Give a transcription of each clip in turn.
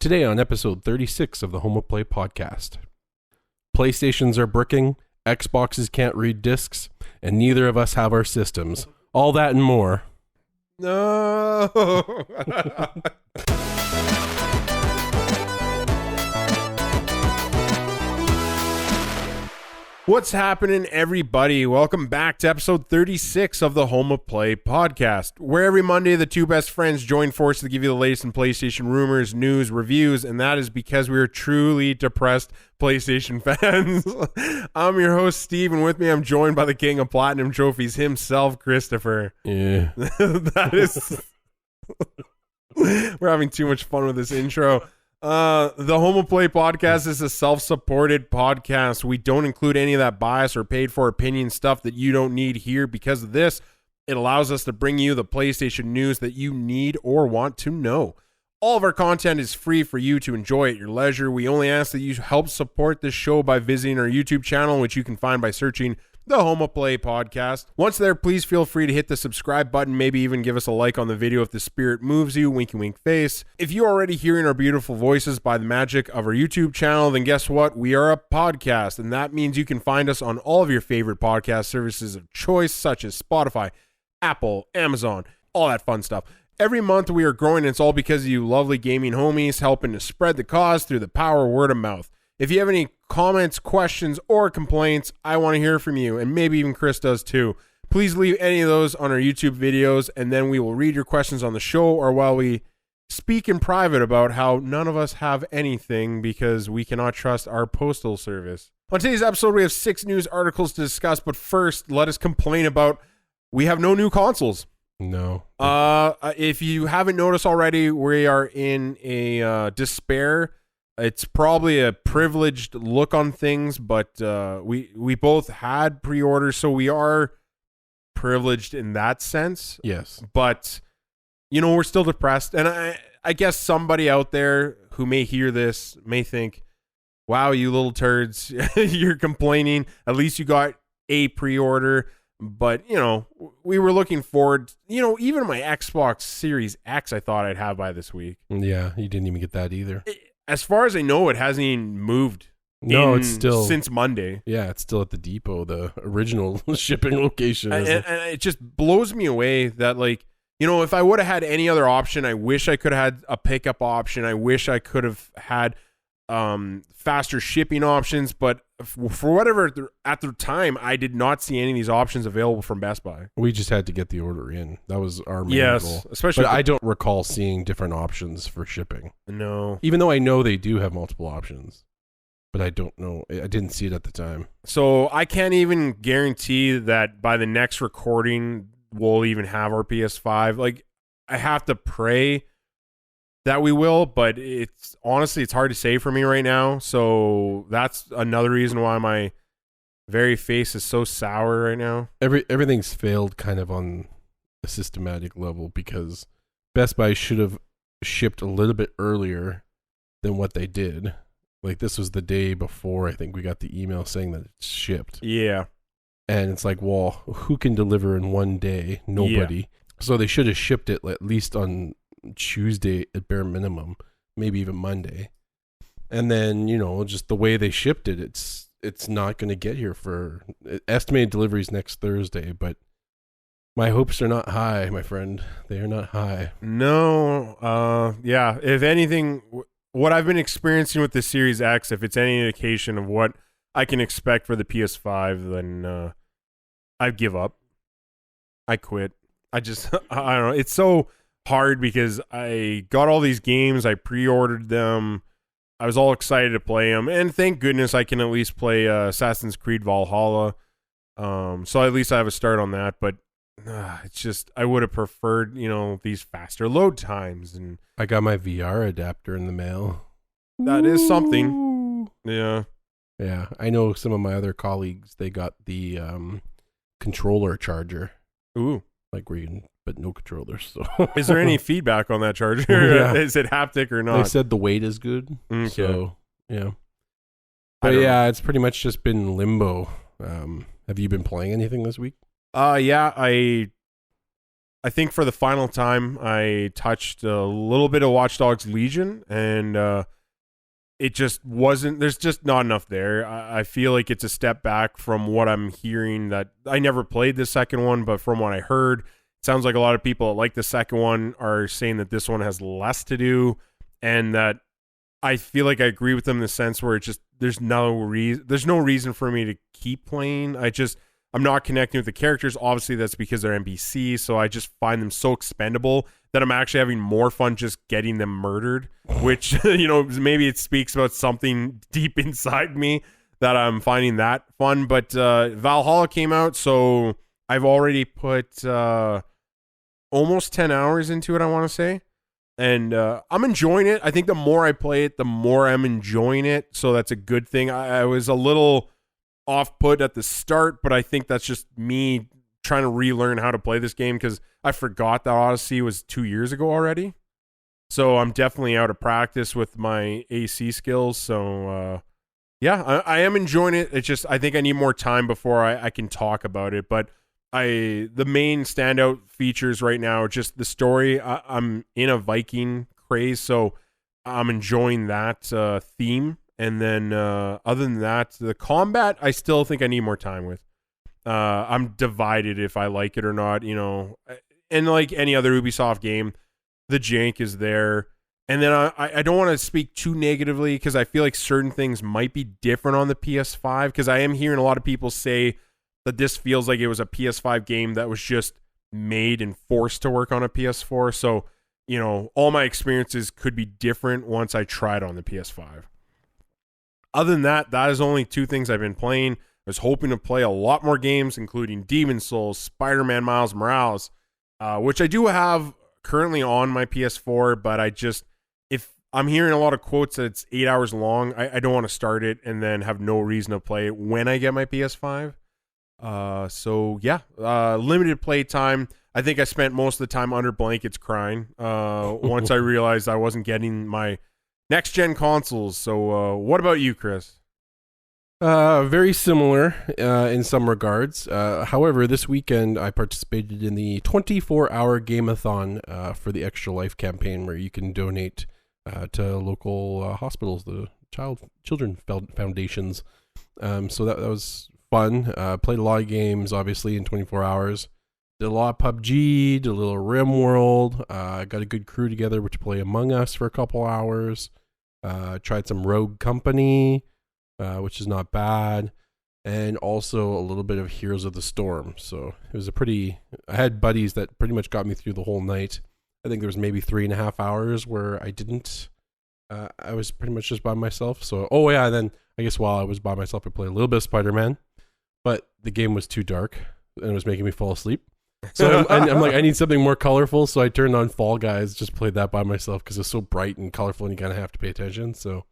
Today on episode 36 of the Home of Play podcast. PlayStations are bricking, Xboxes can't read discs, and neither of us have our systems. All that and more. No. What's happening, everybody? Welcome back to episode 36 of the Home of Play podcast, where every Monday the two best friends join forces to give you the latest in PlayStation rumors, news, reviews, and that is because we are truly depressed PlayStation fans. I'm your host, Steve, and with me I'm joined by the king of platinum trophies himself, Christopher. Yeah. That is... We're having too much fun with this intro. The Home of Play podcast is a self-supported podcast. We don't include any of that bias or paid for opinion stuff that you don't need here. Because of this, it allows us to bring you the PlayStation news that you need or want to know. All of our content is free for you to enjoy at your leisure. We only ask that you help support this show by visiting our YouTube channel, which you can find by searching the Home of Play podcast. Once there, please feel free to hit the subscribe button, maybe even give us a like on the video if the spirit moves you, winky wink face. If you're already hearing our beautiful voices by the magic of our YouTube channel, then guess what? We are a podcast, and that means you can find us on all of your favorite podcast services of choice, such as Spotify, Apple, Amazon, all that fun stuff. Every month we are growing, and it's all because of you lovely gaming homies helping to spread the cause through the power of word of mouth. If you have any comments, questions, or complaints, I want to hear from you, and maybe even Chris does too. Please leave any of those on our YouTube videos, and then we will read your questions on the show or while we speak in private about how none of us have anything because we cannot trust our postal service. On today's episode, we have 6 news articles to discuss, but first, let us complain about we have no new consoles. No. If you haven't noticed already, we are in a despair. It's probably a privileged look on things, but we both had pre-orders, so we are privileged in that sense. Yes. But, you know, we're still depressed. And I guess somebody out there who may hear this may think, wow, you little turds, you're complaining. At least you got a pre-order. But, you know, we were looking forward, you know, even my Xbox Series X I thought I'd have by this week. Yeah, you didn't even get that either. As far as I know, it hasn't even moved. No, it's still since Monday. Yeah, it's still at the depot, the original shipping location. And it just blows me away that, like, you know, if I would have had any other option, I wish I could have had a pickup option. I wish I could have had faster shipping options, but for whatever at the time, I did not see any of these options available from Best Buy. We just had to get the order in. That was our main goal. Especially. But I don't recall seeing different options for shipping. No. Even though I know they do have multiple options. But I don't know. I didn't see it at the time. So I can't even guarantee that by the next recording, we'll even have our PS5. Like, I have to pray that we will, but it's honestly, it's hard to say for me right now. So that's another reason why my very face is so sour right now. Everything's failed kind of on a systematic level because Best Buy should have shipped a little bit earlier than what they did. Like, this was the day before I think we got the email saying that it's shipped. Yeah. And it's like, well, who can deliver in one day? Nobody. Yeah. So they should have shipped it at least on Tuesday at bare minimum, maybe even Monday. And then, you know, just the way they shipped it, it's not going to get here for estimated deliveries next Thursday, but my hopes are not high, my friend. They are not high. No. Yeah. If anything, what I've been experiencing with the Series X, if it's any indication of what I can expect for the PS5, then I give up. I quit. I don't know. It's so hard because I got all these games. I pre-ordered them. I was all excited to play them. And thank goodness I can at least play Assassin's Creed Valhalla. So at least I have a start on that. But it's just, I would have preferred, you know, these faster load times. And I got my VR adapter in the mail. That is something. Yeah. Yeah. I know some of my other colleagues, they got the controller charger. Ooh. Like where you can, but no controllers. So is there any feedback on that charger? Yeah. Is it haptic or not? They said the weight is good. Okay. So, yeah. But yeah, it's pretty much just been limbo. Have you been playing anything this week? Yeah, I I think for the final time, I touched a little bit of Watch Dogs Legion, and it just wasn't. There's just not enough there. I feel like it's a step back from what I'm hearing. That I never played the second one, but from what I heard, it sounds like a lot of people that like the second one are saying that this one has less to do, and that I feel like I agree with them in the sense where it's just there's no reason for me to keep playing. I'm not connecting with the characters. Obviously, that's because they're NPCs, so I just find them so expendable that I'm actually having more fun just getting them murdered, which, maybe it speaks about something deep inside me that I'm finding that fun. But Valhalla came out, so I've already put almost 10 hours into it, I want to say. And I'm enjoying it. I think the more I play it, the more I'm enjoying it, so that's a good thing. I was a little off-put at the start, but I think that's just me trying to relearn how to play this game because I forgot that Odyssey was 2 years ago already. So I'm definitely out of practice with my AC skills. So I am enjoying it. It's just I think I need more time before I can talk about it. But the main standout features right now are just the story. I'm in a Viking craze, so I'm enjoying that theme. And then other than that, the combat, I still think I need more time with. I'm divided if I like it or not, and like any other Ubisoft game, the jank is there. And then I don't want to speak too negatively because I feel like certain things might be different on the PS5 because I am hearing a lot of people say that this feels like it was a PS5 game that was just made and forced to work on a PS4. So, all my experiences could be different once I try it on the PS5. Other than that, that is only two things I've been playing. I was hoping to play a lot more games, including Demon's Souls, Spider-Man Miles Morales, which I do have currently on my PS4, but if I'm hearing a lot of quotes that it's 8 hours long, I don't want to start it and then have no reason to play it when I get my PS5. Limited play time. I think I spent most of the time under blankets crying once I realized I wasn't getting my next-gen consoles. So what about you, Chris? Very similar in some regards. However, this weekend I participated in the 24-hour game-a-thon for the Extra Life campaign where you can donate to local hospitals, the children foundations. So that was fun. Played a lot of games, obviously, in 24 hours. Did a lot of PUBG, did a little RimWorld. Got a good crew together to play Among Us for a couple hours. Tried some Rogue Company, which is not bad. And also a little bit of Heroes of the Storm. So it was I had buddies that pretty much got me through the whole night. I think there was maybe 3.5 hours where I didn't. I was pretty much just by myself. So, then I guess while I was by myself, I played a little bit of Spider-Man. But the game was too dark and it was making me fall asleep. So I'm like, I need something more colorful. So I turned on Fall Guys, just played that by myself because it's so bright and colorful and you kind of have to pay attention. So,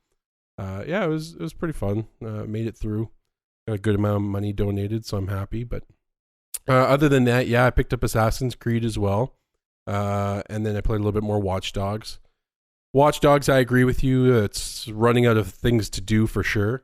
it was pretty fun. Made it through. Got a good amount of money donated, so I'm happy. But other than that, I picked up Assassin's Creed as well. And then I played a little bit more Watch Dogs. Watch Dogs, I agree with you. It's running out of things to do for sure.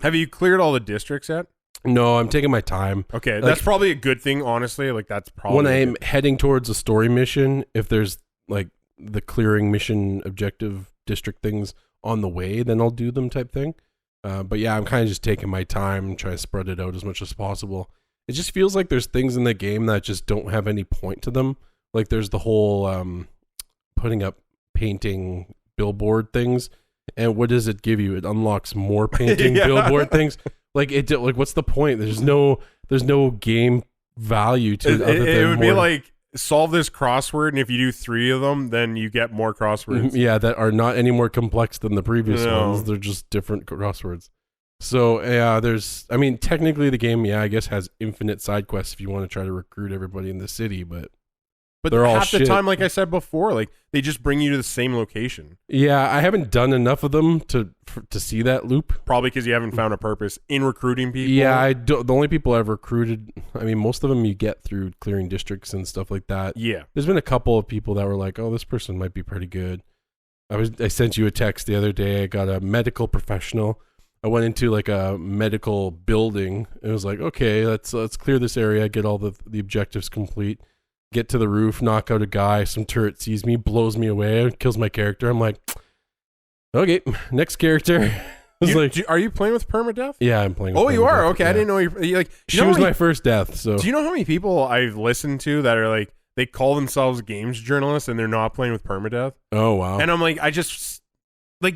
Have you cleared all the districts yet? No, I'm taking my time. Okay, that's probably a good thing, honestly. Like, that's probably... When I'm heading towards a story mission, if there's, like, the clearing mission objective district things on the way, then I'll do them type thing. But yeah, I'm kind of just taking my time, trying to spread it out as much as possible. It just feels like there's things in the game that just don't have any point to them. Like, there's the whole putting up painting billboard things. And what does it give you? It unlocks more painting billboard things. Like what's the point? There's no game value to it. It would be like, solve this crossword, and if you do 3 of them, then you get more crosswords. Yeah, that are not any more complex than the previous ones. They're just different crosswords. So technically the game, I guess has infinite side quests if you want to try to recruit everybody in the city, but they're all half the time, like I said before, like they just bring you to the same location. Yeah, I haven't done enough of them to see that loop. Probably because you haven't found a purpose in recruiting people. Yeah, the only people I've recruited, most of them you get through clearing districts and stuff like that. Yeah, there's been a couple of people that were like, "Oh, this person might be pretty good." I sent you a text the other day. I got a medical professional. I went into like a medical building. It was like, okay, let's clear this area, get all the objectives complete. get to the roof, knock out a guy, some turret sees me, blows me away, kills my character. I'm like, okay, next character. Are you playing with permadeath? Yeah, I'm playing with Oh, you are? permadeath, Okay, yeah. I didn't know you like. She was my first death, so. Do you know how many people I've listened to that are like, they call themselves games journalists and they're not playing with permadeath? Oh, wow. And I'm like,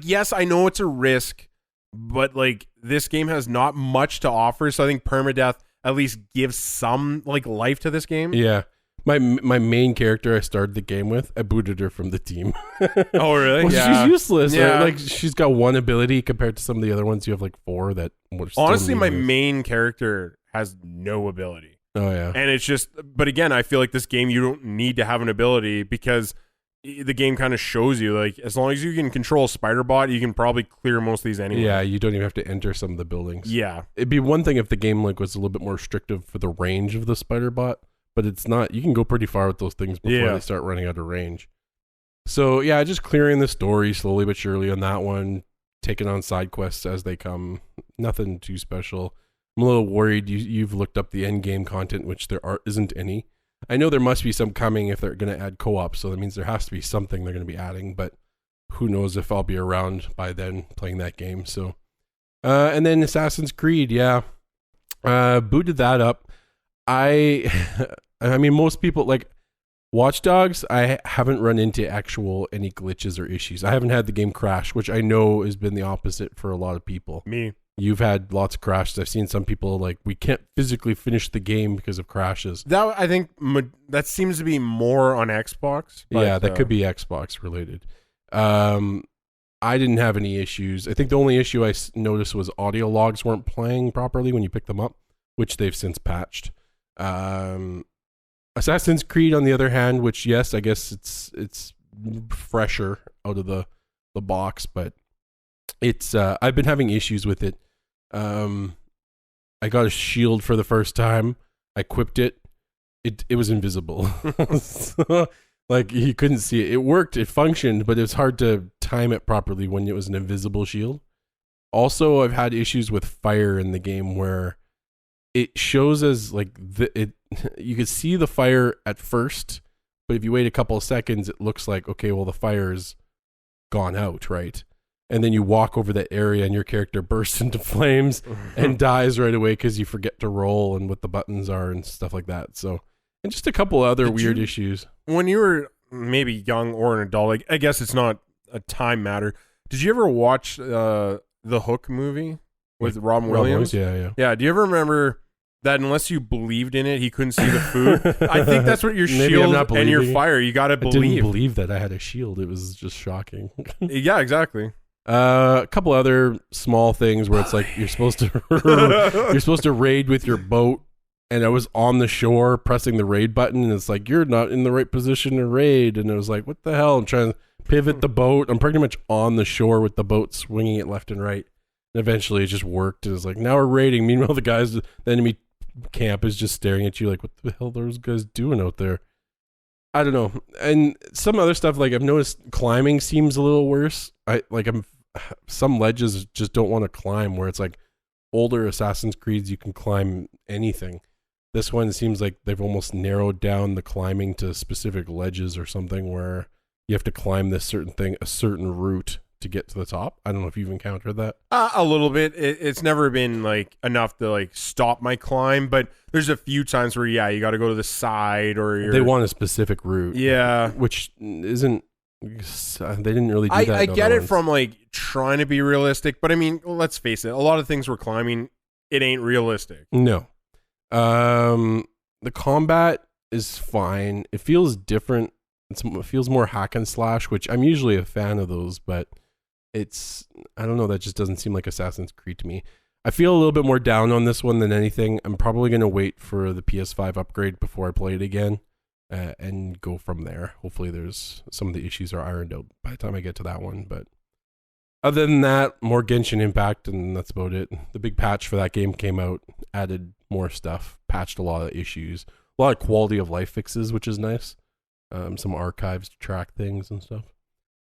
yes, I know it's a risk, but like this game has not much to offer, so I think permadeath at least gives some like life to this game. Yeah. My main character I started the game with, I booted her from the team. Oh, really? Well, Yeah. she's useless. Yeah. Right? Like, she's got one ability compared to some of the other ones. You have like 4 that were still Honestly, my meaningless. main character has no ability. Oh, yeah. And it's just, but again, I feel like this game, you don't need to have an ability because the game kind of shows you, like, as long as you can control Spider-Bot, you can probably clear most of these anyway. Yeah, you don't even have to enter some of the buildings. Yeah. It'd be one thing if the game like was a little bit more restrictive for the range of the Spider-Bot, but it's not. You can go pretty far with those things before they start running out of range. So, yeah, just clearing the story slowly but surely on that one, taking on side quests as they come. Nothing too special. I'm a little worried you've looked up the end game content, which isn't any. I know there must be some coming if they're going to add co-op, so that means there has to be something they're going to be adding, but who knows if I'll be around by then playing that game. So, and then Assassin's Creed, yeah. Booted that up. I mean, most people, like, Watch Dogs, I haven't run into any glitches or issues. I haven't had the game crash, which I know has been the opposite for a lot of people. Me. You've had lots of crashes. I've seen some people like, we can't physically finish the game because of crashes. That, I think, that seems to be more on Xbox. But, yeah, that could be Xbox related. I didn't have any issues. I think the only issue I noticed was audio logs weren't playing properly when you pick them up, which they've since patched. Assassin's Creed, on the other hand, which, yes, I guess it's fresher out of the box, but it's I've been having issues with it. I got a shield for the first time. I equipped it. It was invisible. So, like, you couldn't see it. It worked. It functioned, but it was hard to time it properly when it was an invisible shield. Also, I've had issues with fire in the game where it shows as like you could see the fire at first, but if you wait a couple of seconds, it looks like, okay, well, the fire's gone out, right? And then you walk over that area and your character bursts into flames and dies right away because you forget to roll and what the buttons are and stuff like that. So, and just a couple other weird issues. When you were maybe young or an adult, like, I guess it's not a time matter. Did you ever watch the Hook movie with Robin Williams? Yeah. Yeah. Do you ever remember that unless you believed in it, he couldn't see the food? I think that's what your shield and your fire. You got to believe. I didn't believe that I had a shield. It was just shocking. Yeah, exactly. A couple other small things where it's like you're supposed to raid with your boat, and I was on the shore pressing the raid button, and it's like, you're not in the right position to raid, and it was like, what the hell? I'm trying to pivot the boat. I'm pretty much on the shore with the boat swinging it left and right, and eventually it just worked. It was like, now we're raiding. Meanwhile, the enemy camp is just staring at you like, what the hell are those guys doing out there? I don't know. And some other stuff, like, I've noticed climbing seems a little worse. Some ledges just don't want to climb, where it's like older Assassin's Creeds, you can climb anything. This one seems like they've almost narrowed down the climbing to specific ledges or something, where you have to climb this certain thing, a certain route to get to the top. I don't know if you've encountered that. A little bit. It's never been like enough to like stop my climb, but there's a few times where, yeah, you got to go to the side, or they want a specific route. Yeah, which isn't. They didn't really do that. I get it from like trying to be realistic, but I mean, let's face it, a lot of things we're climbing, it ain't realistic. No. The combat is fine. It feels different. It feels more hack and slash, which I'm usually a fan of those, but I don't know, that just doesn't seem like Assassin's Creed to me. I feel a little bit more down on this one than anything. I'm probably going to wait for the PS5 upgrade before I play it again. And go from there. Hopefully there's some of the issues are ironed out by the time I get to that one. But other than that, more Genshin Impact, and that's about it. The big patch for that game came out, added more stuff, patched a lot of issues, a lot of quality of life fixes, which is nice. Some archives to track things and stuff.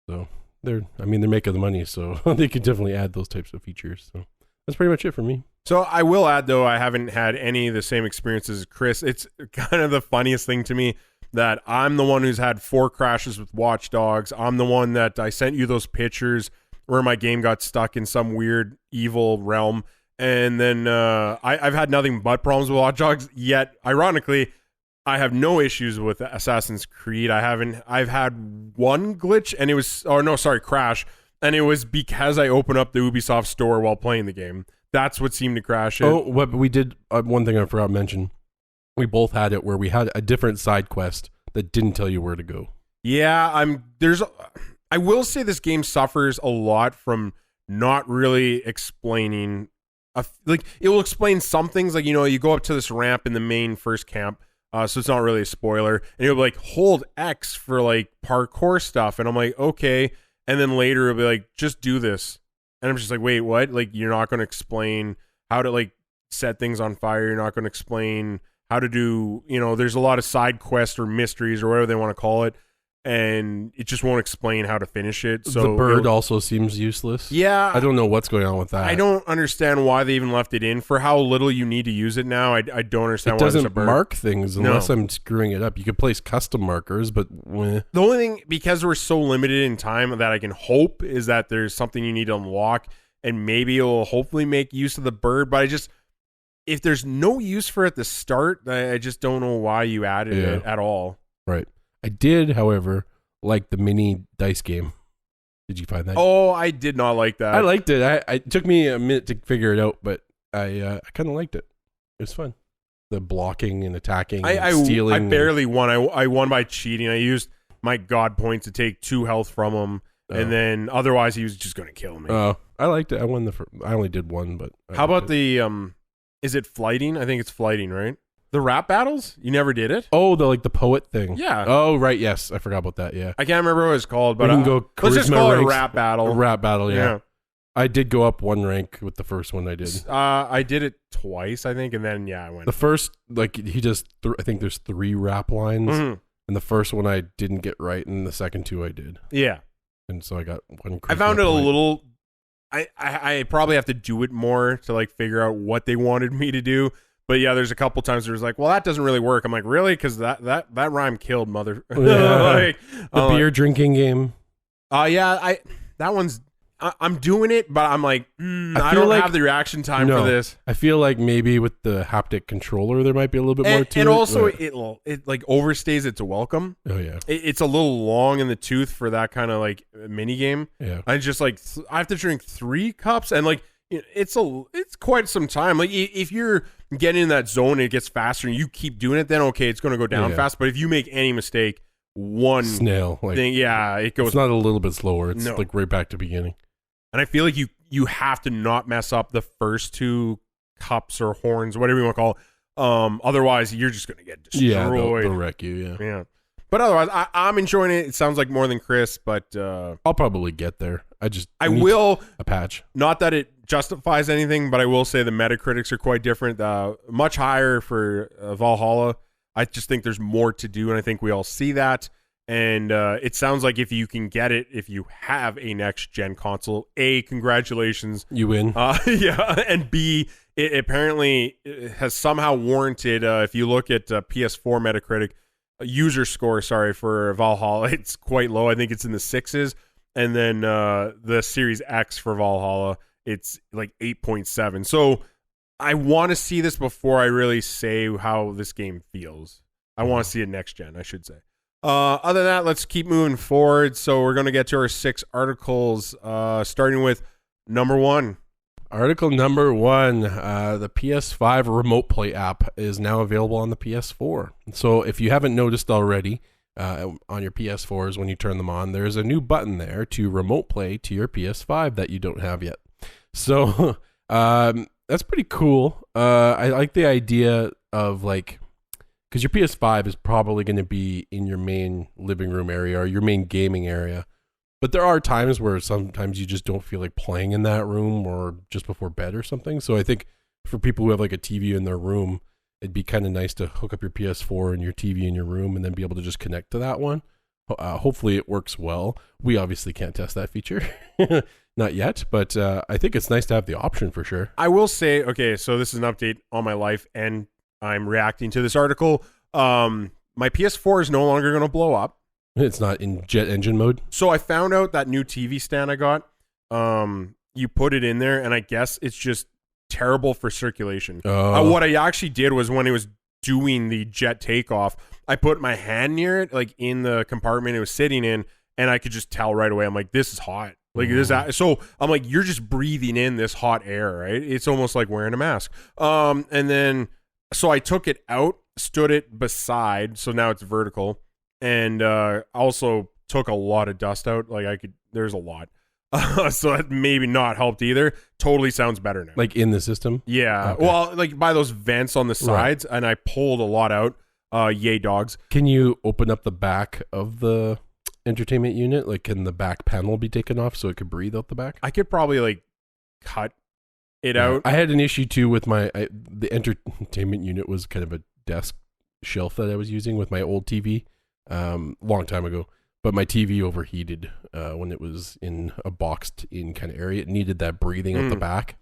So they're making the money, so they could definitely add those types of features. So that's pretty much it for me. So I will add, though, I haven't had any of the same experiences as Chris. It's kind of the funniest thing to me. that I'm the one who's had 4 crashes with Watch Dogs. I'm the one that I sent you those pictures where my game got stuck in some weird evil realm. And then I've had nothing but problems with Watch Dogs, yet ironically, I have no issues with Assassin's Creed. I've had one glitch and it was, crash. And it was because I opened up the Ubisoft store while playing the game. That's what seemed to crash it. Oh, but we did, one thing I forgot to mention. We both had it where we had a different side quest that didn't tell you where to go. Yeah, I will say this game suffers a lot from not really explaining. Like, it will explain some things, like, you go up to this ramp in the main first camp, so it's not really a spoiler, and it'll be like, hold X for like parkour stuff, and I'm like, okay, and then later it'll be like, just do this, and I'm just like, wait, what? Like, you're not going to explain how to like set things on fire, you're not going to explain how to do, there's a lot of side quests or mysteries or whatever they want to call it, and it just won't explain how to finish it. So the bird also seems useless. Yeah. I don't know what's going on with that. I don't understand why they even left it in for how little you need to use it now. I don't understand why there's a doesn't bird. mark things unless I'm screwing it up. You could place custom markers, but the only thing, because we're so limited in time, that I can hope is that there's something you need to unlock, and maybe it'll hopefully make use of the bird. But if there's no use for it at the start, I just don't know why you added it at all. Right. I did, however, like the mini dice game. Did you find that? Oh, I did not like that. I liked it. It took me a minute to figure it out, but I kind of liked it. It was fun. The blocking and attacking and stealing. I barely won. I won by cheating. I used my god points to take 2 health from him, and then otherwise he was just going to kill me. Oh, I liked it. I won I only did one, but how about the is it flighting? I think it's flighting, right? The rap battles? You never did it? Oh, the poet thing. Yeah. Oh, right. Yes, I forgot about that. Yeah. I can't remember what it's called, but we can go let's just call ranks. it a rap battle. A rap battle. Yeah. I did go up 1 rank with the first one I did. I did it twice, I think, and then I went. The first, he just I think there's 3 rap lines, and the first one I didn't get right, and the second 2 I did. Yeah. And so I got 1. I found it a little. I probably have to do it more to like figure out what they wanted me to do. But yeah, there's a couple times there was like, well, that doesn't really work. I'm like, really? Because that rhyme killed mother. Yeah. The beer drinking game. Yeah, that one's. I'm doing it, but I'm like, I don't have the reaction time for this. I feel like maybe with the haptic controller there might be a little bit more to it. And also, it like overstays its welcome. Oh yeah, it's a little long in the tooth for that kind of like mini game. Yeah, I just like I have to drink 3 cups, and like it's quite some time. Like if you're getting in that zone and it gets faster and you keep doing it, then okay, it's going to go down fast. But if you make any mistake, one snail thing, it goes. It's not a little bit slower. It's like right back to beginning. And I feel like you have to not mess up the first 2 cups or horns, whatever you want to call it. Otherwise, you're just going to get destroyed. Yeah, they'll wreck you, yeah. But otherwise, I'm enjoying it. It sounds like more than Chris, but... I'll probably get there. I will... A patch. Not that it justifies anything, but I will say the Metacritics are quite different. Much higher for Valhalla. I just think there's more to do, and I think we all see that. And it sounds like if you can get it, if you have a next-gen console, A, congratulations. You win. Yeah, and B, it apparently has somehow warranted, if you look at PS4 Metacritic, user score, for Valhalla, it's quite low. I think it's in the 6s. And then the Series X for Valhalla, it's like 8.7. So I want to see this before I really say how this game feels. I want to see it next-gen, I should say. Other than that, let's keep moving forward. So we're going to get to our 6 articles, starting with number 1. Article number 1, the PS5 Remote Play app is now available on the PS4. So if you haven't noticed already, on your PS4s when you turn them on, there's a new button there to remote play to your PS5 that you don't have yet. So that's pretty cool. I like the idea of like, because your PS5 is probably going to be in your main living room area or your main gaming area. But there are times where sometimes you just don't feel like playing in that room or just before bed or something. So I think for people who have like a TV in their room, it'd be kind of nice to hook up your PS4 and your TV in your room and then be able to just connect to that one. Hopefully it works well. We obviously can't test that feature. Not yet, but I think it's nice to have the option for sure. I will say, okay, so this is an update on my life and I'm reacting to this article. my PS4 is no longer going to blow up. It's not in jet engine mode. So I found out that new TV stand I got, you put it in there, and I guess it's just terrible for circulation. What I actually did was when it was doing the jet takeoff, I put my hand near it, like in the compartment it was sitting in, and I could just tell right away. I'm like, this is hot. Like this. So I'm like, you're just breathing in this hot air, right? It's almost like wearing a mask. And then, so I took it out, stood it beside, so now it's vertical, and also took a lot of dust out. Like there's a lot. So that maybe not helped either. Totally sounds better now. Like in the system? Yeah. Okay. Well, like by those vents on the sides, and I pulled a lot out. Yay, dogs. Can you open up the back of the entertainment unit? Like, can the back panel be taken off so it could breathe out the back? I could probably like cut it out. I had an issue too with the entertainment unit was kind of a desk shelf that I was using with my old TV long time ago. But my TV overheated when it was in a boxed in kind of area. It needed that breathing out the back.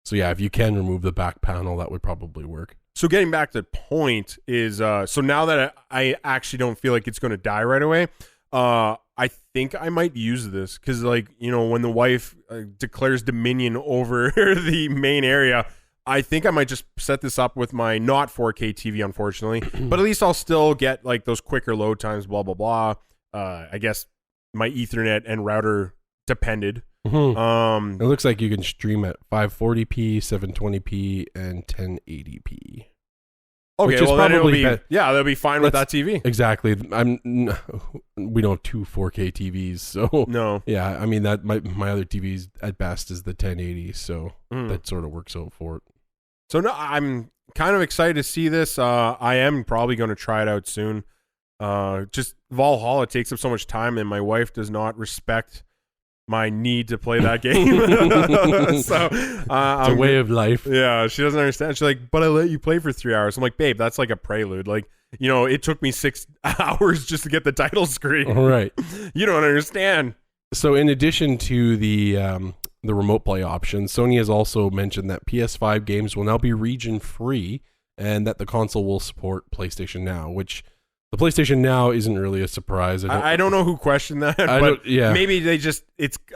So yeah, if you can remove the back panel, that would probably work. So getting back to the point is, so now that I actually don't feel like it's going to die right away, I think I might use this because, like, you know, when the wife declares dominion over the main area, I think I might just set this up with my not 4K TV, unfortunately. But at least I'll still get like those quicker load times, blah, blah, blah. I guess my Ethernet and router depended. It looks like you can stream at 540p, 720p, and 1080p. Okay, well then that'll be fine with that TV. Exactly. We don't have two 4K TVs, so no. Yeah, I mean that my other TVs at best is the 1080, so that sort of works out for it. So no, I'm kind of excited to see this. I am probably going to try it out soon. Just Valhalla takes up so much time, and my wife does not respect my need to play that game. So it's a way of life. Yeah, she doesn't understand. She's like, but I let you play for 3 hours. I'm like, babe, that's like a prelude. Like, you know, it took me 6 hours just to get the title screen. All right. You don't understand. So in addition to the remote play option, Sony has also mentioned that PS5 games will now be region free and that the console will support PlayStation Now, which the PlayStation Now isn't really a surprise. I don't know who questioned that, but maybe they just,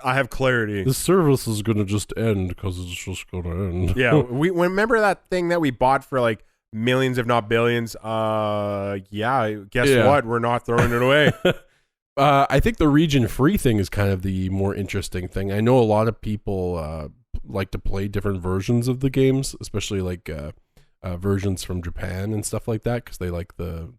I have clarity. The service is going to just end because it's just going to end. Yeah. We remember that thing that we bought for like millions, if not billions. Guess what? We're not throwing it away. I think the region free thing is kind of the more interesting thing. I know a lot of people like to play different versions of the games, especially like versions from Japan and stuff like that, because they like the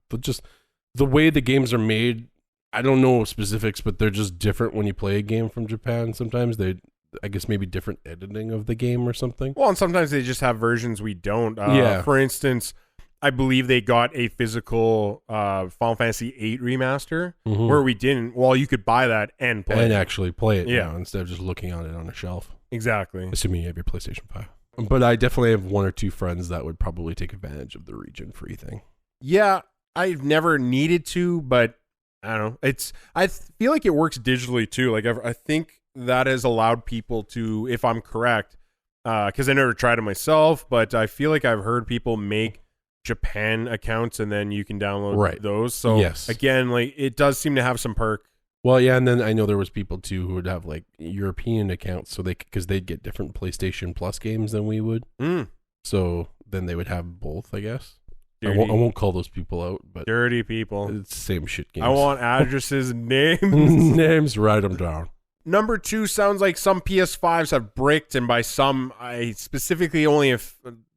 way the games are made. I don't know specifics, but they're just different when you play a game from Japan. Sometimes I guess maybe different editing of the game or something. Well, and sometimes they just have versions we don't. Yeah. For instance, I believe they got a physical Final Fantasy VIII remaster where we didn't. Well, you could buy that and play and it. actually play it now instead of just looking at it on a shelf. Exactly. Assuming you have your PlayStation 5. But I definitely have one or two friends that would probably take advantage of the region free thing. Yeah, I've never needed to, but I don't know. I feel like it works digitally too. Like I think that has allowed people to, if I'm correct, because I never tried it myself, but I feel like I've heard people make Japan accounts and then you can download those. So again, like it does seem to have some perk. Well, yeah, and then I know there was people too who would have like European accounts, so because they'd get different PlayStation Plus games than we would. So then they would have both, I guess. I won't call those people out, but dirty people. It's the same shit games. I want addresses, names. Names, write them down. Number 2 sounds like some PS5s have bricked, and by some, I specifically only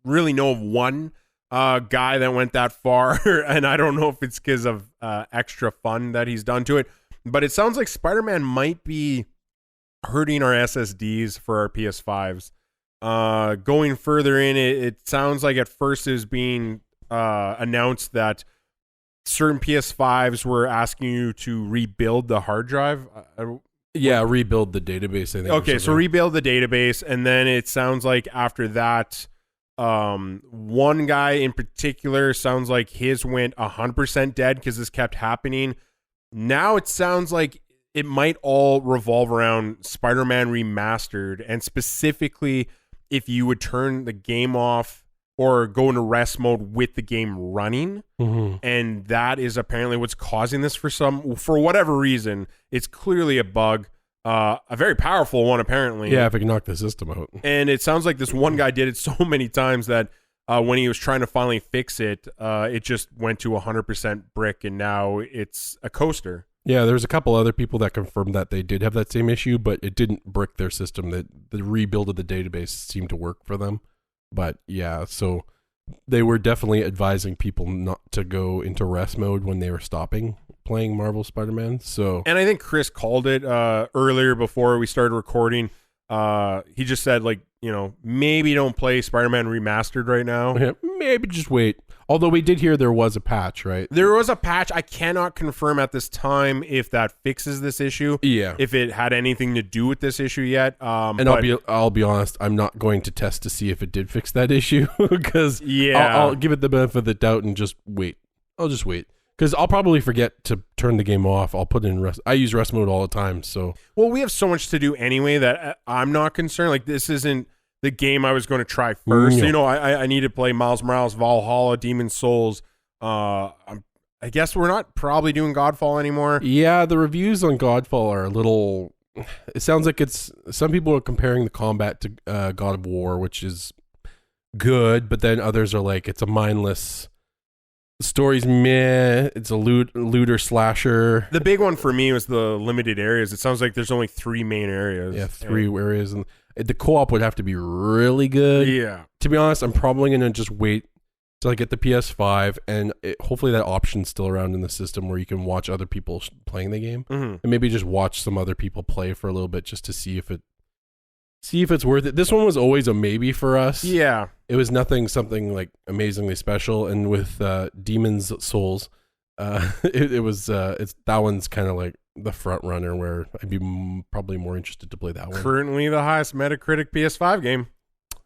really know of one guy that went that far, and I don't know if it's because of extra fun that he's done to it, but it sounds like Spiderman might be hurting our SSDs for our PS5s. Going further in, it sounds like at first it was being announced that certain PS5s were asking you to rebuild the hard drive. Rebuild the database, I think. Okay, so rebuild the database, and then it sounds like after that, one guy in particular sounds like his went 100% dead because this kept happening. Now it sounds like it might all revolve around Spider-Man Remastered, and specifically if you would turn the game off or go into rest mode with the game running. And that is apparently what's causing this for whatever reason. It's clearly a bug, a very powerful one apparently. Yeah, if it can knock the system out. And it sounds like this one guy did it so many times that when he was trying to finally fix it, it just went to 100% brick, and now it's a coaster. Yeah, there's a couple other people that confirmed that they did have that same issue, but it didn't brick their system. That the rebuild of the database seemed to work for them. But yeah, so they were definitely advising people not to go into rest mode when they were stopping playing Marvel Spider-Man. So, and I think Chris called it earlier before we started recording. He just said, like, maybe don't play Spider-Man Remastered right now. Yeah, maybe just wait. Although we did hear there was a patch, right? There was a patch. I cannot confirm at this time if that fixes this issue. Yeah. If it had anything to do with this issue yet. And I'll be honest, I'm not going to test to see if it did fix that issue because I'll give it the benefit of the doubt and just wait. I'll just wait. Because I'll probably forget to turn the game off. I'll put it in rest. I use rest mode all the time. So, well, we have so much to do anyway that I'm not concerned. Like, this isn't the game I was going to try first. Yeah. So, I need to play Miles Morales, Valhalla, Demon's Souls. I guess we're not probably doing Godfall anymore. Yeah, the reviews on Godfall are a little. It sounds like some people are comparing the combat to God of War, which is good, but then others are like it's a mindless. The story's meh. It's a looter slasher. The big one for me was the limited areas. It sounds like there's only 3 main areas. Yeah, 3 areas, and the co-op would have to be really good. Yeah. To be honest, I'm probably gonna just wait till I get the PS5, and hopefully that option's still around in the system where you can watch other people playing the game, and maybe just watch some other people play for a little bit just to see if it's worth it. This one was always a maybe for us. Yeah. It was something like amazingly special, and with Demon's Souls, that one's kind of like the front runner where I'd be probably more interested to play that one. Currently the highest Metacritic PS5 game.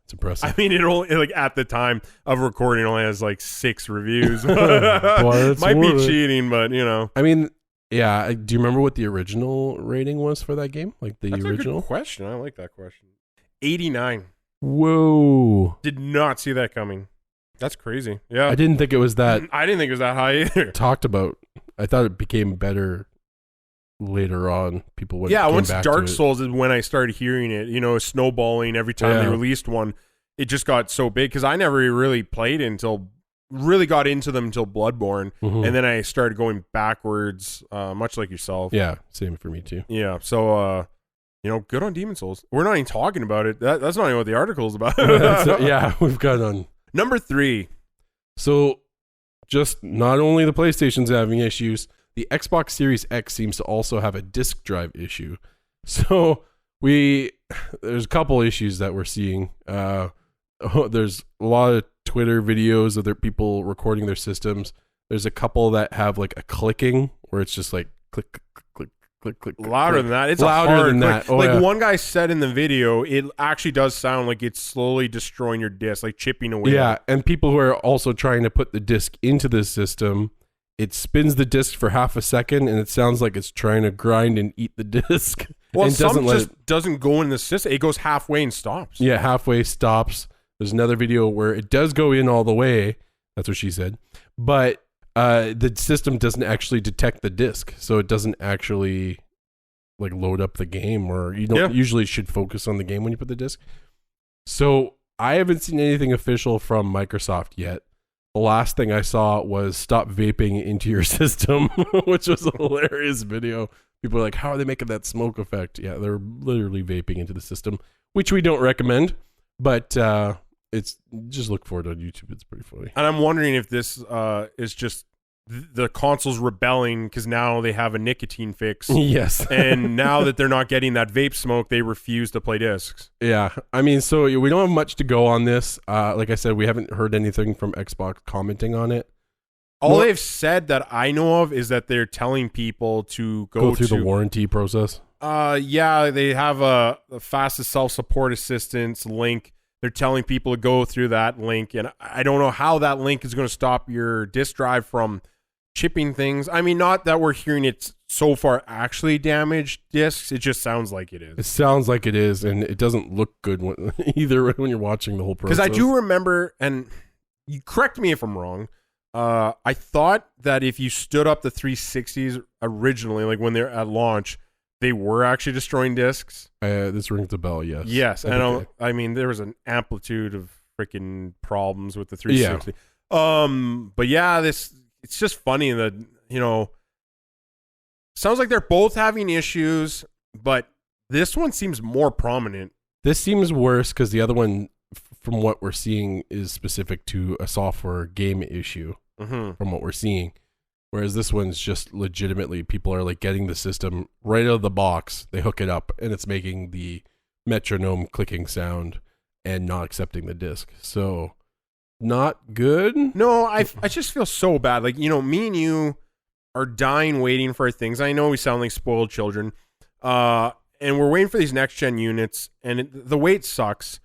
It's impressive. I mean, it only, like, at the time of recording, only has like 6 reviews. Might be cheating, but I mean, yeah. Do you remember what the original rating was for that game? Like the That's original? a good question. I like that question. 89. Whoa. Did not see that coming. That's crazy. Yeah. I didn't think it was that I didn't think it was that high either. talked about. I thought it became better later on. People went once back Dark to it. Souls is when I started hearing it, snowballing every time they released one. It just got so big because I never really played really got into them until Bloodborne. And then I started going backwards, much like yourself. Yeah, same for me too. Yeah. So, good on Demon's Souls. We're not even talking about it. That's not even what the article is about. Yeah, we've got on. Number 3. So, just not only the PlayStation's having issues, the Xbox Series X seems to also have a disk drive issue. So, there's a couple issues that we're seeing. There's a lot of Twitter videos of their people recording their systems. There's a couple that have like a clicking where it's just like click, click, click, click, click. Louder than that. It's louder a hard than click. that. Oh, like yeah. one guy said in the video, it actually does sound like it's slowly destroying your disc, like chipping away. Yeah, and people who are also trying to put the disc into the system, it spins the disc for half a second, and it sounds like it's trying to grind and eat the disc. Well, and some doesn't go in the system. It goes halfway and stops. Yeah, halfway stops. There's another video where it does go in all the way. That's what she said. But the system doesn't actually detect the disc, so it doesn't actually like load up the game, or you don't usually should focus on the game when you put the disc. So I haven't seen anything official from Microsoft yet. The last thing I saw was stop vaping into your system, which was a hilarious video. People are like, how are they making that smoke effect? Yeah, they're literally vaping into the system, which we don't recommend, but it's just look for it on YouTube. It's pretty funny. And I'm wondering if this is just the console's rebelling because now they have a nicotine fix. Yes. And now that they're not getting that vape smoke, they refuse to play discs. Yeah. I mean, so we don't have much to go on this. Like I said, we haven't heard anything from Xbox commenting on it. All they've said that I know of is that they're telling people to go through the warranty process. Yeah, they have a fastest self-support assistance link. They're telling people to go through that link, and I don't know how that link is going to stop your disk drive from chipping things. I mean, not that we're hearing it's so far actually damaged discs. It just sounds like it is. It sounds like it is, and it doesn't look good either when you're watching the whole process. Because I do remember, and you correct me if I'm wrong, I thought that if you stood up the 360s originally, like when they're at launch, they were actually destroying discs. This rings a bell, yes. Yes, and I mean, there was an amplitude of freaking problems with the 360. Yeah. But yeah, it's just funny that, sounds like they're both having issues, but this one seems more prominent. This seems worse because the other one, from what we're seeing, is specific to a software game issue, from what we're seeing. Whereas this one's just legitimately, people are like getting the system right out of the box, they hook it up, and it's making the metronome clicking sound and not accepting the disc. So, not good. No, I just feel so bad. Like, me and you are dying waiting for things. I know we sound like spoiled children. And we're waiting for these next-gen units, and the wait sucks.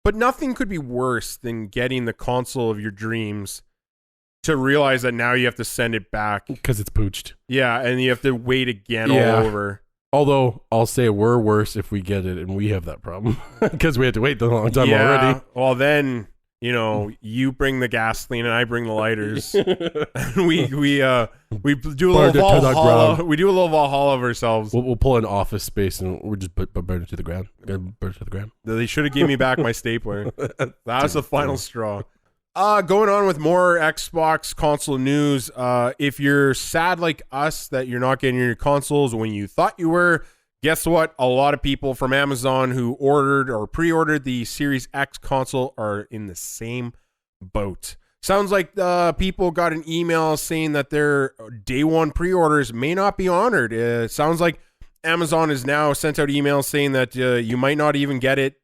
But nothing could be worse than getting the console of your dreams to realize that now you have to send it back. Because it's pooched. Yeah, and you have to wait again all over. Although, I'll say we're worse if we get it and we have that problem. Because we had to wait a long time already. Well, then, you bring the gasoline and I bring the lighters. And we do a little Valhalla. We do a little Valhalla of ourselves. We'll pull an office space and we'll just burn it to the ground. Burn it to the ground. They should have given me back my stapler. That was the final straw. Going on with more Xbox console news. If you're sad like us that you're not getting your consoles when you thought you were, guess what? A lot of people from Amazon who ordered or pre-ordered the Series X console are in the same boat. Sounds like people got an email saying that their day one pre-orders may not be honored. It sounds like Amazon has now sent out emails saying that you might not even get it.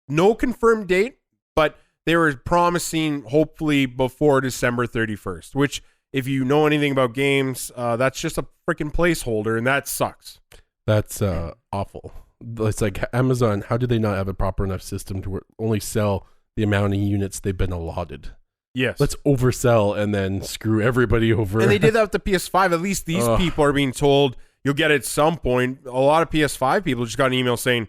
No confirmed date, but they were promising hopefully before December 31st, which if you know anything about games, that's just a freaking placeholder, and that sucks. That's awful. It's like Amazon, how do they not have a proper enough system to only sell the amount of units they've been allotted? Yes. Let's oversell and then screw everybody over. And they did that with the PS5. At least these people are being told you'll get it at some point. A lot of PS5 people just got an email saying,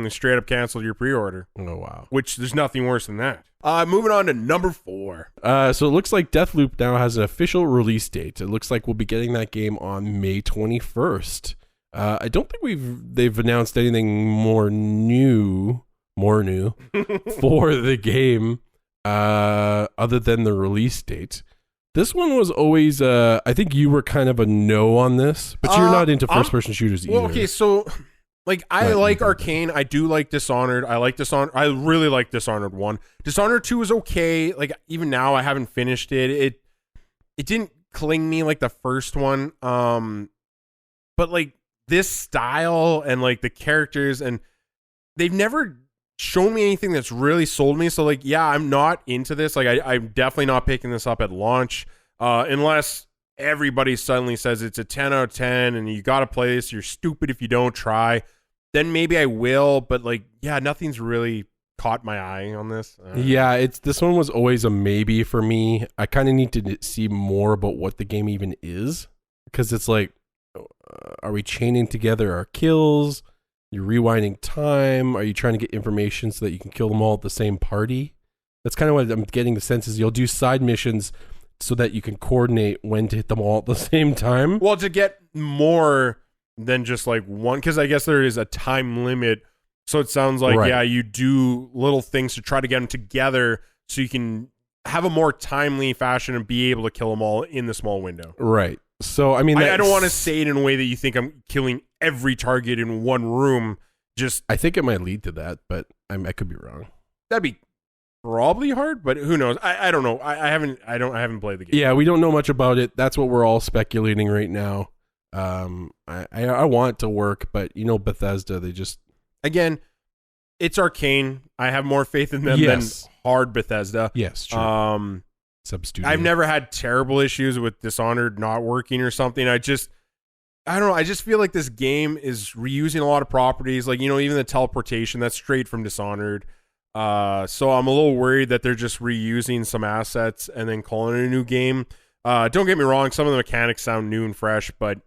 straight up canceled your pre-order. Oh, wow. Which there's nothing worse than that. Moving on to number 4. So it looks like Deathloop now has an official release date. It looks like we'll be getting that game on May 21st. I don't think they've announced anything more new for the game other than the release date. This one was always, I think you were kind of a no on this, but you're not into first-person shooters either. Well, okay, so like I like Arcane. I do like Dishonored. I really like Dishonored 1. Dishonored 2 is okay. Like even now, I haven't finished it. It didn't cling me like the first one. But like this style and like the characters, and they've never shown me anything that's really sold me. So like, yeah, I'm not into this. Like I'm definitely not picking this up at launch, unless everybody suddenly says it's a 10 out of 10 and you got to play this. You're stupid if you don't try. Then maybe I will. But like, yeah, nothing's really caught my eye on this. Yeah, this one was always a maybe for me. I kind of need to see more about what the game even is, because it's like, are we chaining together our kills? You're rewinding time? Are you trying to get information so that you can kill them all at the same party? That's kind of what I'm getting the sense is you'll do side missions so that you can coordinate when to hit them all at the same time. Well, to get more than just like one, because I guess there is a time limit. So it sounds like, yeah, you do little things to try to get them together so you can have a more timely fashion and be able to kill them all in the small window. Right. So, I mean, I don't want to say it in a way that you think I'm killing every target in one room. I think it might lead to that, but I could be wrong. That'd be probably hard, but who knows? I don't know. I haven't played the game. Yeah, we don't know much about it. That's what we're all speculating right now. I want it to work, but Bethesda, they just, again, it's Arcane. I have more faith in them than hard Bethesda. Yes, true. Substudio. I've never had terrible issues with Dishonored not working or something. I don't know. I just feel like this game is reusing a lot of properties. Like, even the teleportation, that's straight from Dishonored. So I'm a little worried that they're just reusing some assets and then calling it a new game. Don't get me wrong, some of the mechanics sound new and fresh, but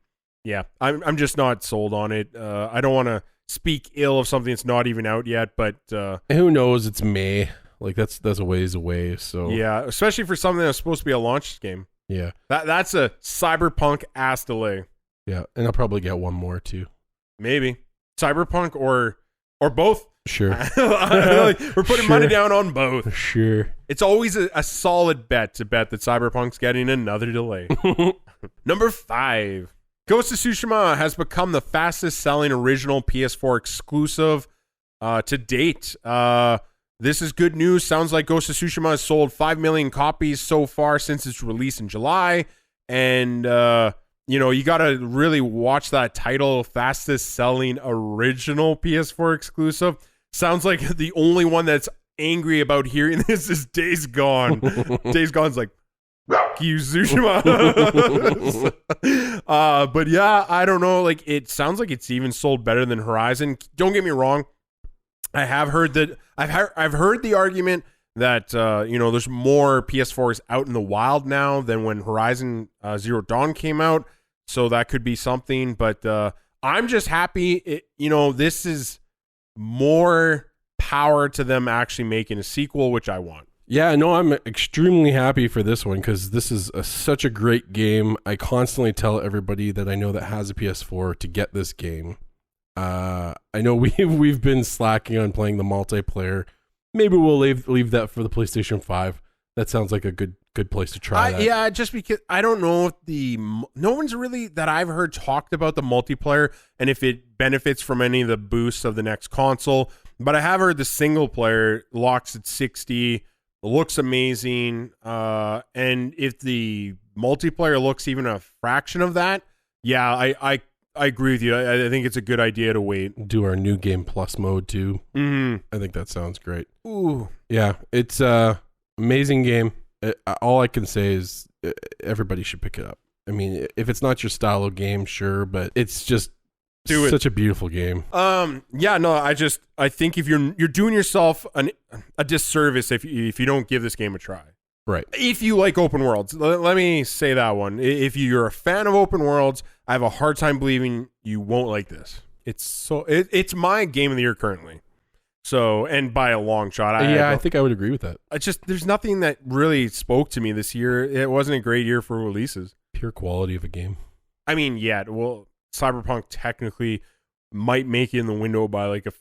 yeah, I'm just not sold on it. I don't want to speak ill of something that's not even out yet, but who knows? It's May. Like that's a ways away. So yeah, especially for something that's supposed to be a launch game. Yeah, that's a cyberpunk ass delay. Yeah, and I'll probably get one more too. Maybe cyberpunk or both. Sure. Like, we're putting money down on both. Sure. It's always a solid bet to bet that Cyberpunk's getting another delay. Number 5. Ghost of Tsushima has become the fastest selling original PS4 exclusive to date. This is good news. Sounds like Ghost of Tsushima has sold 5 million copies so far since its release in July. And, you got to really watch that title, fastest selling original PS4 exclusive. Sounds like the only one that's angry about hearing this is Days Gone. Days Gone's like, fuck you, Tsushima. But yeah, I don't know. Like, it sounds like it's even sold better than Horizon. Don't get me wrong. I have heard that I've heard the argument that there's more PS4s out in the wild now than when Horizon Zero Dawn came out. So that could be something. But I'm just happy. This is more power to them actually making a sequel, which I want. Yeah, no, I'm extremely happy for this one because this is such a great game. I constantly tell everybody that I know that has a PS4 to get this game. I know we've been slacking on playing the multiplayer. Maybe we'll leave that for the PlayStation 5. That sounds like a good place to try that. Yeah, just because I don't know if no one's really that I've heard talked about the multiplayer and if it benefits from any of the boosts of the next console. But I have heard the single player locks at 60, looks amazing, and if the multiplayer looks even a fraction of that, yeah, I agree with you. I think it's a good idea to wait. Do our new game plus mode too. Mm-hmm. I think that sounds great. Ooh, yeah, it's amazing game. All I can say is everybody should pick it up. I mean, if it's not your style of game, sure, but it's just such a beautiful game. Yeah, no, I think if you're doing yourself a disservice if you don't give this game a try. Right. If you like open worlds, let me say that one. If you're a fan of open worlds, I have a hard time believing you won't like this. It's my game of the year currently. So, and by a long shot. I think I would agree with that. There's nothing that really spoke to me this year. It wasn't a great year for releases. Pure quality of a game. I mean, yeah, well, Cyberpunk technically might make it in the window by like a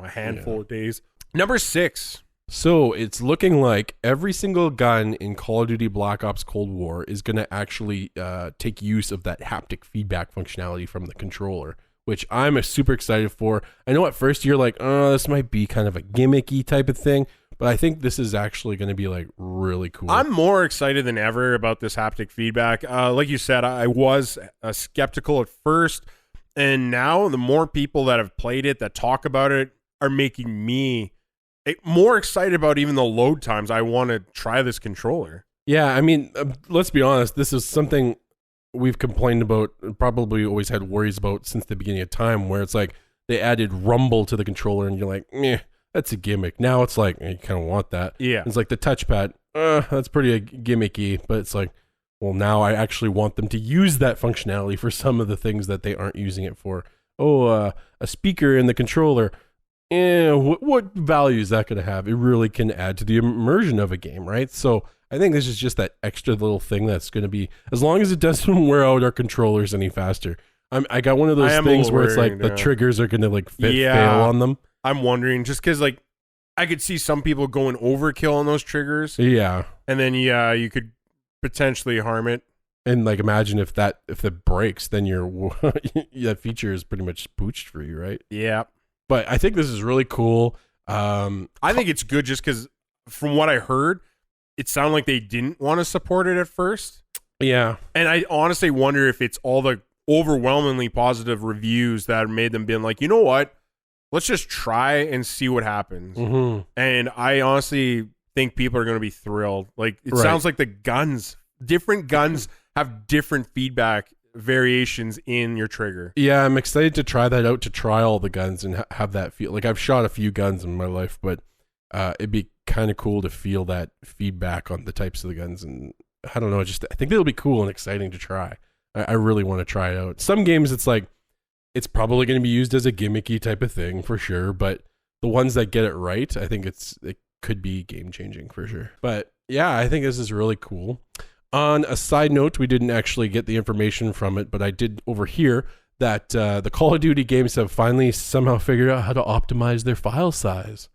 handful of days. Number 6. So it's looking like every single gun in Call of Duty Black Ops Cold War is going to actually take use of that haptic feedback functionality from the controller, which I'm super excited for. I know at first you're like, oh, this might be kind of a gimmicky type of thing, but I think this is actually going to be like really cool. I'm more excited than ever about this haptic feedback. Like you said, I was skeptical at first, and now the more people that have played it, that talk about it, are making me more excited about even the load times. I want to try this controller. Yeah, I mean, let's be honest. This is something we've complained about, probably always had worries about since the beginning of time, where it's like they added rumble to the controller and you're like, meh, that's a gimmick. Now it's like, you kind of want that. Yeah. It's like the touchpad, that's pretty gimmicky, but it's like, well, now I actually want them to use that functionality for some of the things that they aren't using it for. Oh, a speaker in the controller. What value is that going to have? It really can add to the immersion of a game, right? So I think this is just that extra little thing that's going to be, as long as it doesn't wear out our controllers any faster. I got one of those things where it's like the triggers are going to like fail on them. I'm wondering, just because like I could see some people going overkill on those triggers. Yeah. And then you could potentially harm it. And like imagine if it breaks, then that feature is pretty much pooched for you, right? Yeah. But I think this is really cool. I think it's good just because from what I heard, it sounded like they didn't want to support it at first. Yeah. And I honestly wonder if it's all the overwhelmingly positive reviews that made them being like, you know what? Let's just try and see what happens. Mm-hmm. And I honestly think people are going to be thrilled. Like, it sounds like different guns have different feedback variations in your trigger. Yeah, I'm excited to try that out, to try all the guns and have that feel. Like, I've shot a few guns in my life, but it'd be kind of cool to feel that feedback on the types of the guns and I don't know. I think it'll be cool and exciting to try. I really want to try it out. Some games, it's like, it's probably going to be used as a gimmicky type of thing for sure. But the ones that get it right, I think it could be game changing for sure. But yeah, I think this is really cool. On a side note, we didn't actually get the information from it, but I did overhear that the Call of Duty games have finally somehow figured out how to optimize their file size.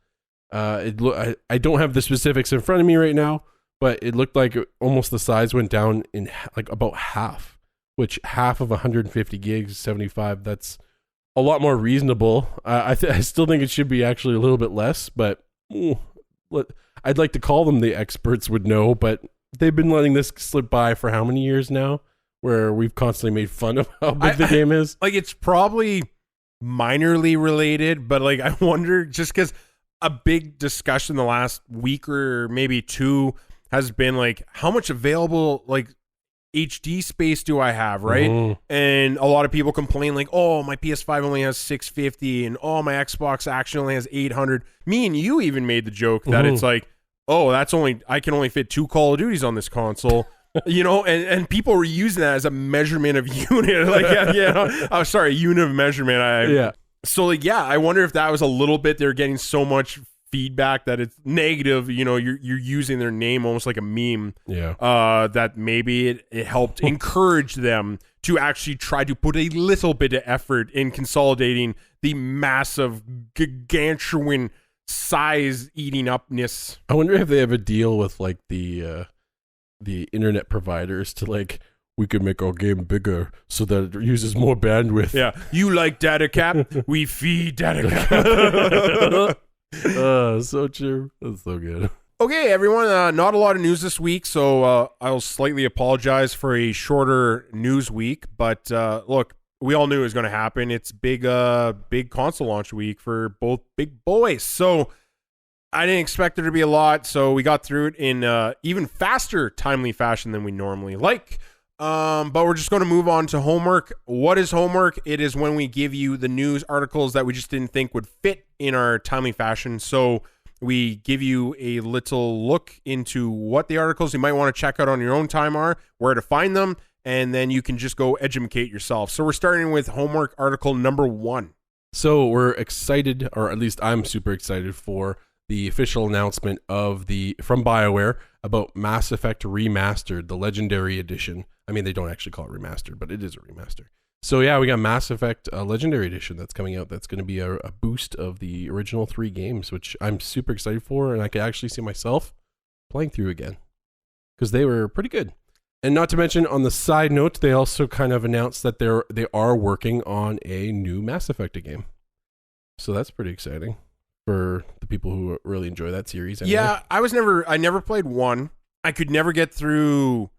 I don't have the specifics in front of me right now, but it looked like almost the size went down in like about half, which half of 150 gigs, 75, that's a lot more reasonable. I still think it should be actually a little bit less, but I'd like to call them the experts would know, but they've been letting this slip by for how many years now, where we've constantly made fun of how big the game is. Like, it's probably minorly related, but like, I wonder, just because a big discussion the last week or maybe two has been like, how much available like HD space do I have, right? Mm-hmm. And a lot of people complain like, oh, my PS5 only has 650 and oh, my Xbox actually only has 800. Me and you even made the joke that it's like, oh, I can only fit 2 Call of Duties on this console. You know, and people were using that as a measurement of unit, like, unit of measurement. Yeah. So like, yeah, I wonder if that was a little bit, they're getting so much feedback that it's negative, you know, you're using their name almost like a meme. Yeah. That maybe it helped encourage them to actually try to put a little bit of effort in consolidating the massive gargantuan size eating upness. I wonder if they have a deal with like the internet providers to like, we can make our game bigger so that it uses more bandwidth. Yeah. You like data cap? We feed data cap. So true. That's so good. Okay, everyone. Not a lot of news this week, so I'll slightly apologize for a shorter news week. But look, we all knew it was going to happen. It's big console launch week for both big boys. So I didn't expect there to be a lot, so we got through it in even faster, timely fashion than we normally like. But we're just going to move on to homework. What is homework? It is when we give you the news articles that we just didn't think would fit in our timely fashion. So we give you a little look into what the articles you might want to check out on your own time are, where to find them, and then you can just go educate yourself. So we're starting with homework article number 1. So we're excited, or at least I'm super excited for the official announcement from BioWare about Mass Effect Remastered, the Legendary Edition. I mean, they don't actually call it remastered, but it is a remaster. So yeah, we got Mass Effect Legendary Edition that's coming out. That's going to be a boost of the original 3 games, which I'm super excited for, and I could actually see myself playing through again because they were pretty good. And not to mention, on the side note, they also kind of announced that they are working on a new Mass Effect game. So that's pretty exciting for the people who really enjoy that series. Anyway. Yeah, I never played 1. I could never get through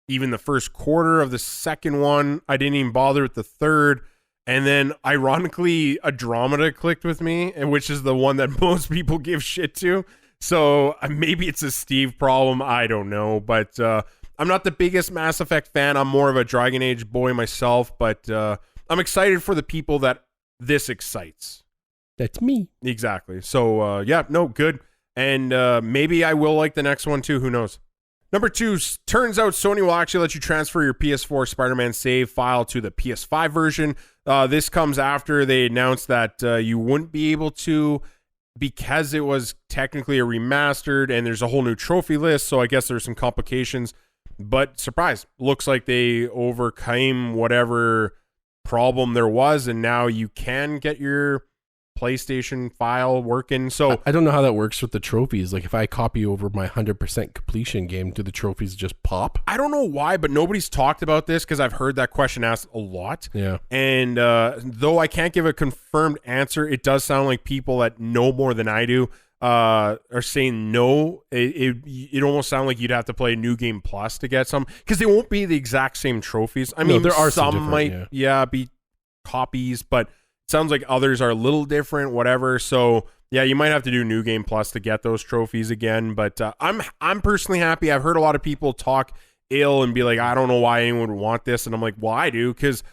even the first quarter of the second one. I didn't even bother with the third. And then, ironically, Andromeda clicked with me, and which is the one that most people give shit to. So maybe it's a Steve problem. I don't know. But I'm not the biggest Mass Effect fan. I'm more of a Dragon Age boy myself. But I'm excited for the people that this excites. That's me. Exactly. So, yeah, no, good. And maybe I will like the next one, too. Who knows? Number 2, turns out Sony will actually let you transfer your PS4 Spider-Man save file to the PS5 version. This comes after they announced that you wouldn't be able to because it was technically a remastered and there's a whole new trophy list, so I guess there's some complications. But surprise, looks like they overcame whatever problem there was, and now you can get your PlayStation file working. So I don't know how that works with the trophies. Like if I copy over my 100% completion game, do the trophies just pop? I don't know why, but nobody's talked about this because I've heard that question asked a lot. Yeah. And though I can't give a confirmed answer, it does sound like people that know more than I do are saying no. It almost sounds like you'd have to play New Game Plus to get some, because they won't be the exact same trophies. I mean, there are some might be copies, but sounds like others are a little different, whatever. So yeah, you might have to do New Game Plus to get those trophies again. But I'm personally happy. I've heard a lot of people talk ill and be like, I don't know why anyone would want this. And I'm like, well, I do, because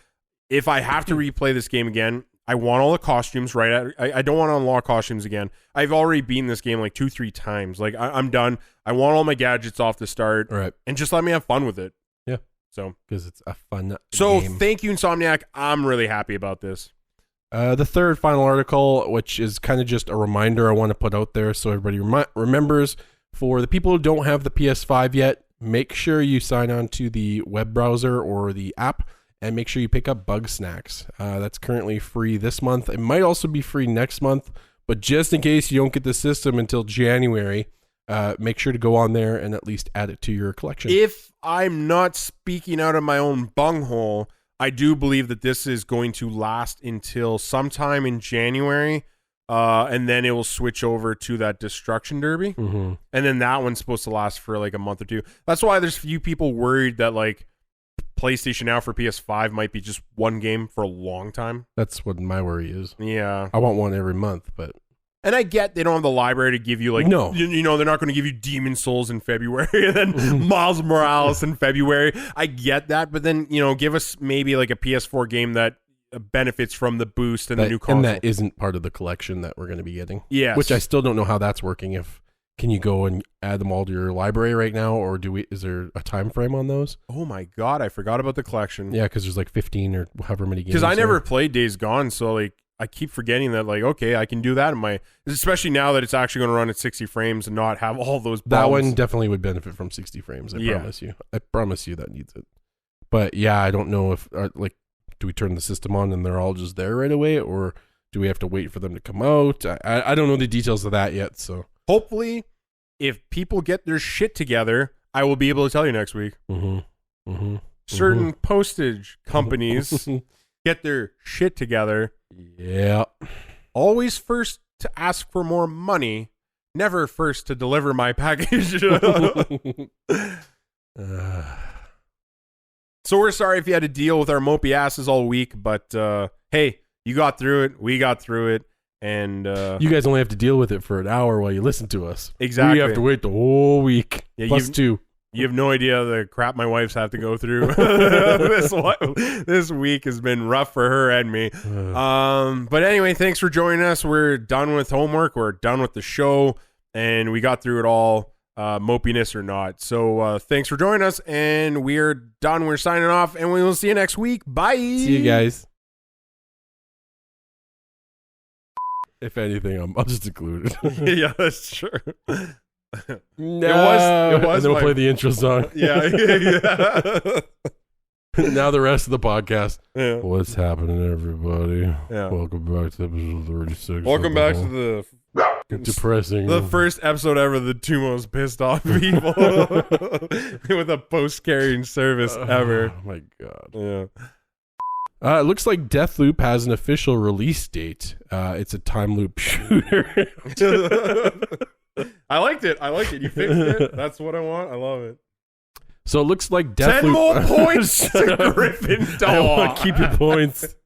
if I have to replay this game again, I want all the costumes, right? I don't want to unlock costumes again. I've already beaten this game like 2-3 times. Like, I'm done. I want all my gadgets off the start. Right. And just let me have fun with it. Yeah. So, because it's a fun game. Thank you, Insomniac. I'm really happy about this. The third final article, which is kind of just a reminder I want to put out there so everybody remembers, for the people who don't have the PS5 yet, make sure you sign on to the web browser or the app, and make sure you pick up Bug Snacks. That's currently free this month. It might also be free next month, but just in case you don't get the system until January, make sure to go on there and at least add it to your collection. If I'm not speaking out of my own bunghole, I do believe that this is going to last until sometime in January, and then it will switch over to that Destruction Derby, Mm-hmm. and then that one's supposed to last for like a month or two. That's why there's few people worried that like PlayStation Now for PS5 might be just one game for a long time. That's what my worry is. Yeah. I want one every month, but... And I get they don't have the library to give you like, no, you know, they're not going to give you Demon Souls in February and then Miles Morales in February. I get that, but then, you know, give us maybe like a PS4 game that benefits from the boost and the new console. And that isn't part of the collection that we're going to be getting. Yes. Which I still don't know how that's working. Can you go and add them all to your library right now, or is there a time frame on those? Oh my God, I forgot about the collection. Yeah, because there's like 15 or however many games. Because I never played Days Gone, so like I keep forgetting that, like, okay, I can do that in my, especially now that it's actually going to run at 60 frames and not have all those That problems. one definitely would benefit from 60 frames. I promise you. I promise you that needs it. But yeah, I don't know if, like, do we turn the system on and they're all just there right away, or do we have to wait for them to come out? I don't know the details of that yet, so. Hopefully, if people get their shit together, I will be able to tell you next week. Mm-hmm. Mm-hmm. Certain postage companies get their shit together. Yeah. Always first to ask for more money, never first to deliver my package. So we're sorry if you had to deal with our mopey asses all week, but hey, you got through it. We got through it. And you guys only have to deal with it for an hour while you listen to us. Exactly. We have to wait the whole week. Yeah, plus 2. You have no idea the crap my wife's have to go through. This week has been rough for her and me. But anyway, thanks for joining us. We're done with homework. We're done with the show. And we got through it all, mopiness or not. So thanks for joining us. And we're done. We're signing off. And we will see you next week. Bye. See you guys. If anything, I'll just include it. Yeah, that's true. No. It was. And then we'll play the intro song. Yeah. Now the rest of the podcast. Yeah. What's happening, everybody? Yeah. Welcome back to episode 36. Welcome back to the depressing. The first episode ever, the 2 most pissed off people with a post-carrying service ever. Oh my God. Yeah. It looks like Deathloop has an official release date. It's a time loop shooter. I liked it. You fixed it. That's what I want. I love it. So it looks like Deathloop. 10 more points to Gryffindor. I want to keep your points.